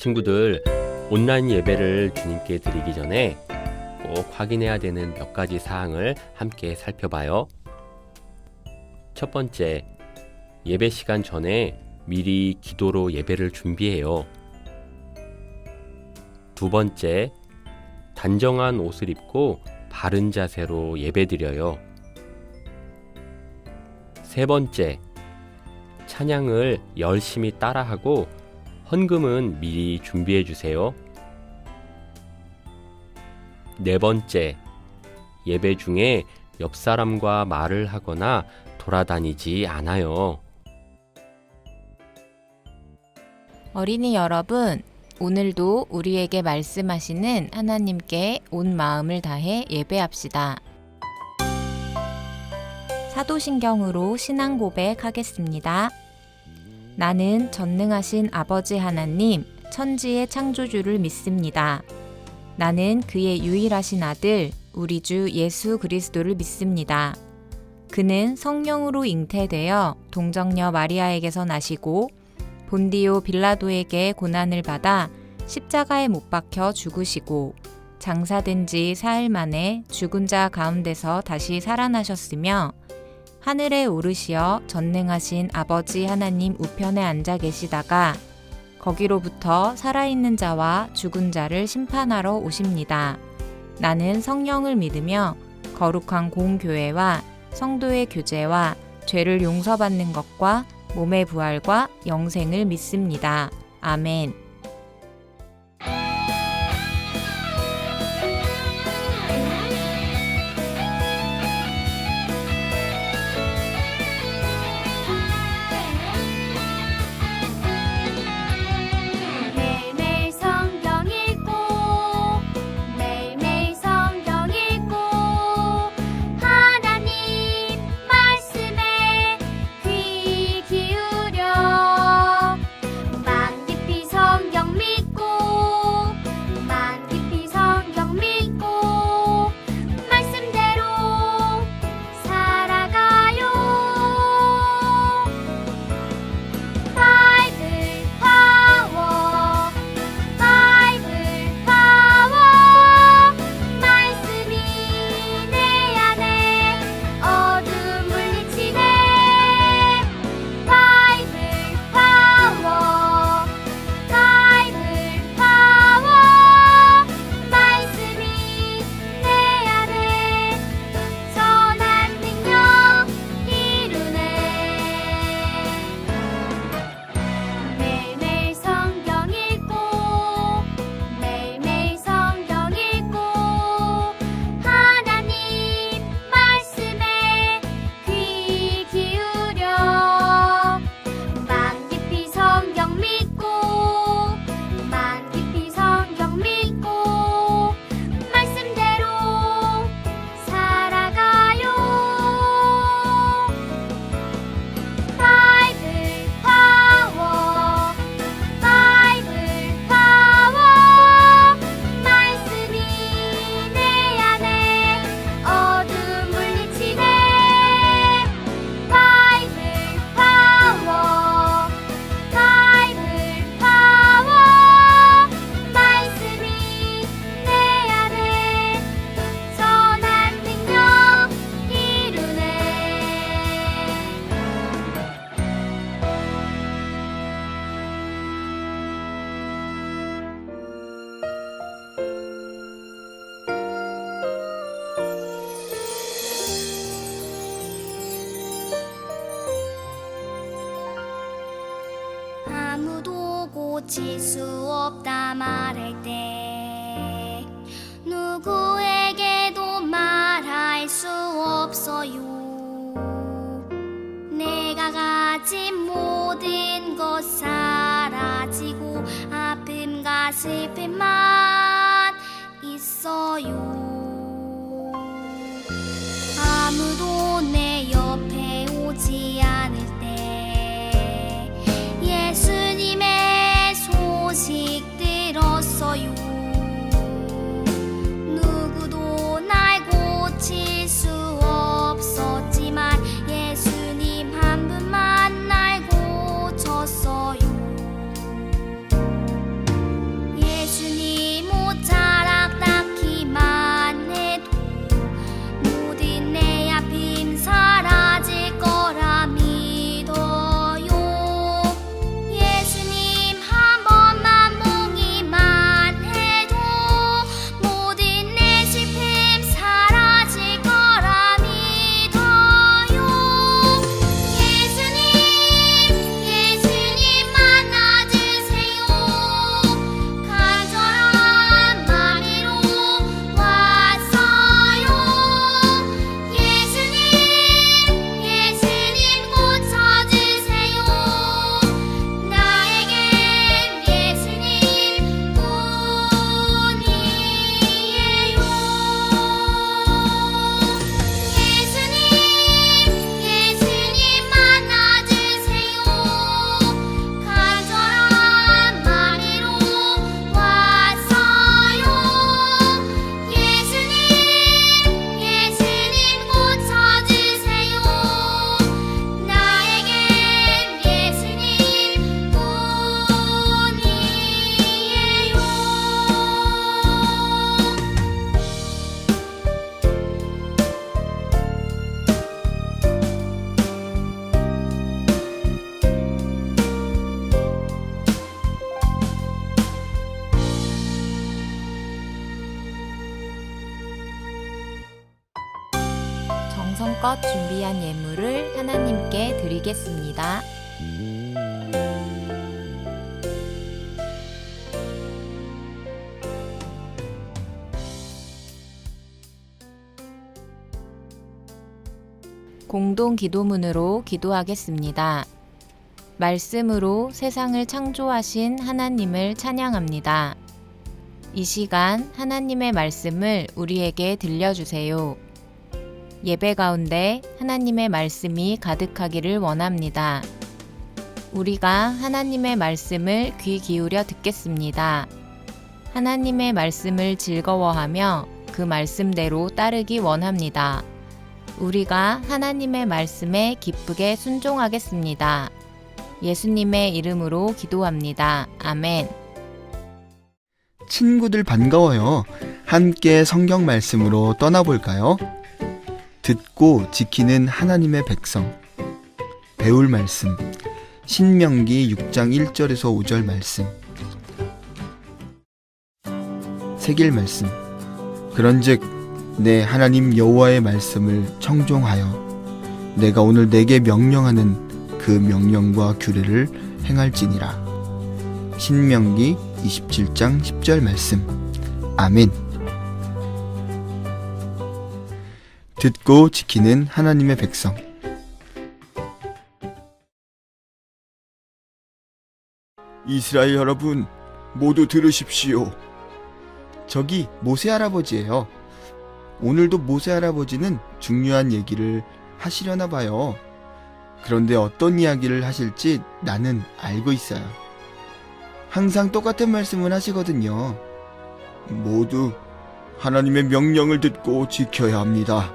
친구들, 온라인 예배를 주님께 드리기 전에 꼭 확인해야 되는 몇 가지 사항을 함께 살펴봐요. 첫 번째, 예배 시간 전에 미리 기도로 예배를 준비해요. 두 번째, 단정한 옷을 입고 바른 자세로 예배드려요. 세 번째, 찬양을 열심히 따라하고 헌금은 미리 준비해 주세요. 네 번째, 예배 중에 옆 사람과 말을 하거나 돌아다니지 않아요. 어린이 여러분, 오늘도 우리에게 말씀하시는 하나님께 온 마음을 다해 예배합시다. 사도신경으로 신앙 고백하겠습니다. 나는 전능하신 아버지 하나님, 천지의 창조주를 믿습니다. 나는 그의 유일하신 아들, 우리 주 예수 그리스도를 믿습니다. 그는 성령으로 잉태되어 동정녀 마리아에게서 나시고 본디오 빌라도에게 고난을 받아 십자가에 못 박혀 죽으시고 장사된 지 사흘 만에 죽은 자 가운데서 다시 살아나셨으며 하늘에 오르시어 전능하신 아버지 하나님 우편에 앉아 계시다가 거기로부터 살아있는 자와 죽은 자를 심판하러 오십니다. 나는 성령을 믿으며 거룩한 공교회와 성도의 교제와 죄를 용서받는 것과 몸의 부활과 영생을 믿습니다. 아멘. 아무도 고칠 수 없다 말할 때 누구에게도 말할 수 없어요. 내가 가진 모든 것 사라지고 아픔과 슬픔만 있어요. 아무도 내 옆에 오지 않을 때 예수님의 소식 들었어요. 누구도 날 고칠 수 없었지만 예수님 한 분만 날 고쳤어요. 여지껏 준비한 예물을 하나님께 드리겠습니다. 공동 기도문으로 기도하겠습니다. 말씀으로 세상을 창조하신 하나님을 찬양합니다. 이 시간 하나님의 말씀을 우리에게 들려주세요. 예배 가운데 하나님의 말씀이 가득하기를 원합니다. 우리가 하나님의 말씀을 귀 기울여 듣겠습니다. 하나님의 말씀을 즐거워하며 그 말씀대로 따르기 원합니다. 우리가 하나님의 말씀에 기쁘게 순종하겠습니다. 예수님의 이름으로 기도합니다. 아멘. 친구들 반가워요. 함께 성경 말씀으로 떠나볼까요? 듣고 지키는 하나님의 백성. 배울 말씀. 신명기 6장 1절에서 5절 말씀. 새길 말씀. 그런즉 내 하나님 여호와의 말씀을 청종하여 내가 오늘 내게 명령하는 그 명령과 규례를 행할지니라. 신명기 27장 10절 말씀. 아멘. 듣고 지키는 하나님의 백성. 이스라엘 여러분, 모두 들으십시오. 저기 모세 할아버지예요. 오늘도 모세 할아버지는 중요한 얘기를 하시려나 봐요. 그런데 어떤 이야기를 하실지 나는 알고 있어요. 항상 똑같은 말씀을 하시거든요. 모두 하나님의 명령을 듣고 지켜야 합니다.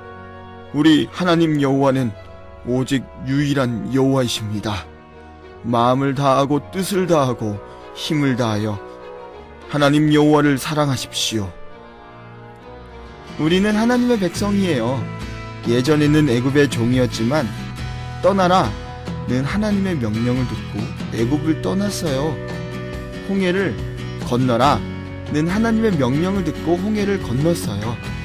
우리 하나님 여호와는 오직 유일한 여호와이십니다. 마음을 다하고 뜻을 다하고 힘을 다하여 하나님 여호와를 사랑하십시오. 우리는 하나님의 백성이에요. 예전에는 애굽의 종이었지만 떠나라는 하나님의 명령을 듣고 애굽을 떠났어요. 홍해를 건너라는 하나님의 명령을 듣고 홍해를 건넜어요.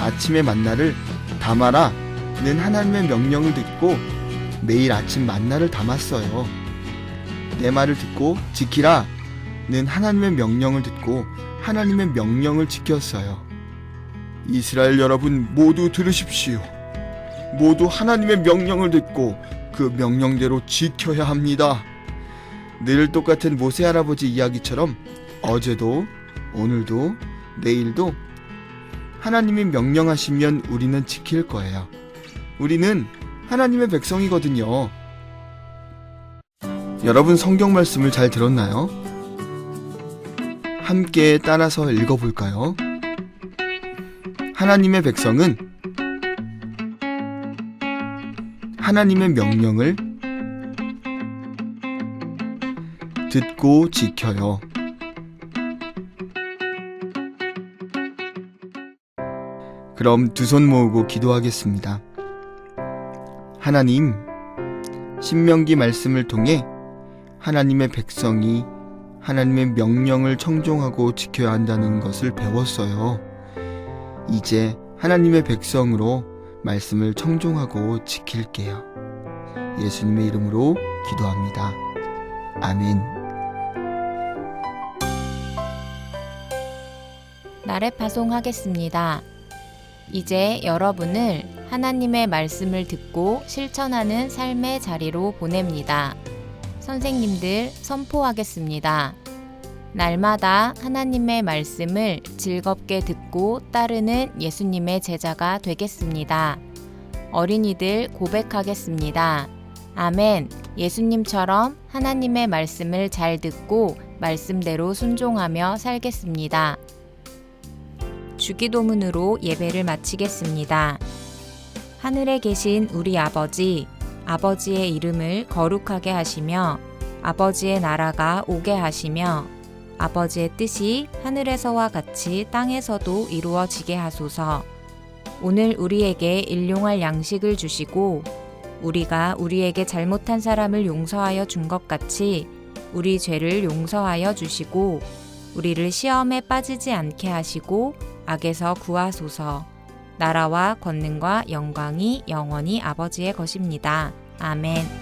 아침의 만나를 담아라는 하나님의 명령을 듣고 매일 아침 만나를 담았어요. 내 말을 듣고 지키라는 하나님의 명령을 듣고 하나님의 명령을 지켰어요. 이스라엘 여러분 모두 들으십시오. 모두 하나님의 명령을 듣고 그 명령대로 지켜야 합니다. 늘 똑같은 모세 할아버지 이야기처럼 어제도 오늘도 내일도 하나님이 명령하시면 우리는 지킬 거예요. 우리는 하나님의 백성이거든요. 여러분 성경 말씀을 잘 들었나요? 함께 따라서 읽어볼까요? 하나님의 백성은 하나님의 명령을 듣고 지켜요. 그럼 두 손 모으고 기도하겠습니다. 하나님, 신명기 말씀을 통해 하나님의 백성이 하나님의 명령을 청종하고 지켜야 한다는 것을 배웠어요. 이제 하나님의 백성으로 말씀을 청종하고 지킬게요. 예수님의 이름으로 기도합니다. 아멘. 나래 파송하겠습니다. 이제 여러분을 하나님의 말씀을 듣고 실천하는 삶의 자리로 보냅니다. 선생님들 선포하겠습니다. 날마다 하나님의 말씀을 즐겁게 듣고 따르는 예수님의 제자가 되겠습니다. 어린이들 고백하겠습니다. 아멘. 예수님처럼 하나님의 말씀을 잘 듣고 말씀대로 순종하며 살겠습니다. 주기도문으로 예배를 마치겠습니다. 하늘에 계신 우리 아버지, 아버지의 이름을 거룩하게 하시며 아버지의 나라가 오게 하시며 아버지의 뜻이 하늘에서와 같이 땅에서도 이루어지게 하소서. 오늘 우리에게 일용할 양식을 주시고 우리가 우리에게 잘못한 사람을 용서하여 준 것 같이 우리 죄를 용서하여 주시고 우리를 시험에 빠지지 않게 하시고 악에서 구하소서. 나라와 권능과 영광이 영원히 아버지의 것입니다. 아멘.